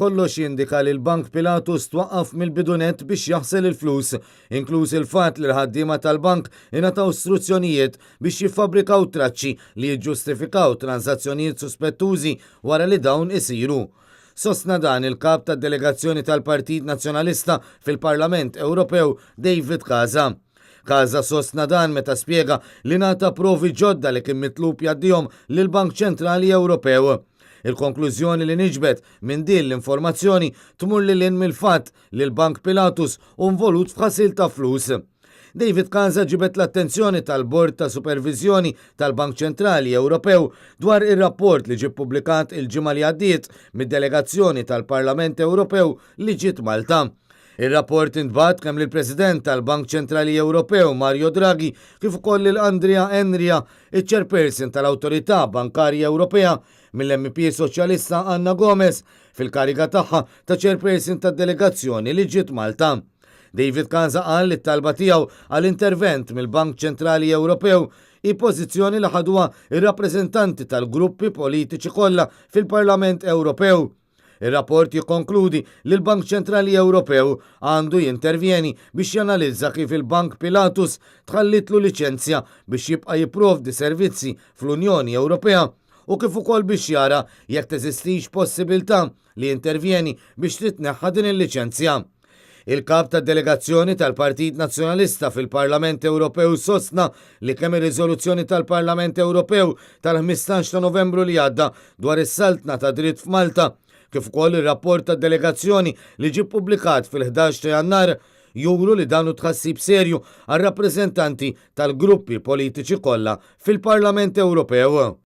Kollox jindika li l-Bank Pilatus twaqqaf mill-bidunet biex jaħsel il-flus, inkluż il-fatt li l-ħaddiema tal-bank ingħataw istruzzjonijiet biex jiffabrikaw traċċi li jiġġustifikaw transazzjonijiet suspettużi wara li dawn isiru. Sostna dan il-kap tad-delegazzjoni tal-Partit Nazzjonalista fil-Parlament Ewropew David Casa. Casa sostna dan meta spjega li ngħata provi ġodda li kien mitlub jgħaddihom lill-Bank Ċentrali Ewropew. Il-konklużjoni li niġbet minn din l-informazzjoni tmur lil mill-fatt li l-Bank Pilatus involut f'ħasil ta' flus. David Casa ġibet l-attenzjoni tal-Bord ta' Supervizjoni tal-Bank Ċentrali Ewropew dwar ir-rapport li ġie ppubblikat il-ġimgħa li għaddiet mid-delegazzjoni tal-Parlament Ewropew li ġiet Malta. Ir-rapport intbat kemm lill-President tal-Bank Ċentrali Ewropew Mario Draghi kif ukoll lil Andrea Enria, iċ-Chairperson tal-Awtorità Bankarja Ewropea, mill-MP Soċjalista Anna Gomez fil-kariga tagħha ta' Chairperson tad-delegazzjoni li ġiet Malta. David Casa qal li t-talba tiegħu għall-intervent mill-Bank Ċentrali Ewropew hi pożizzjoni li ħaduha ir-rappreżentanti tal-gruppi politiċi kollha fil-Parlament Ewropew. Ir-rapport jikkonkludi li l-Bank Ċentrali Ewropew għandu jintervjeni biex janalizza kif il-Bank Pilatus tħallitlu liċenzja biex jibqa' jipprovdi servizzi fl-Unjoni Ewropea u kif ukoll biex jara jekk teżistix possibilità li jintervjeni biex titneħħa din il-liċenzja. Il-kap tad-delegazzjoni tal-Partit Nazzjonalista fil-Parlament Ewropew sostna li kemm ir-riżoluzzjoni tal-Parlament Ewropew tal-15 ta' Novembru li għadda dwar is-saltna ta' dritt f'Malta kif ukoll ir-rapport tad-delegazzjoni li ġie ppubblikat fil-11 ta' Jannar juru li danu tħassib serju għal rappreżentanti tal-gruppi politiċi kollha fil-Parlament Ewropew.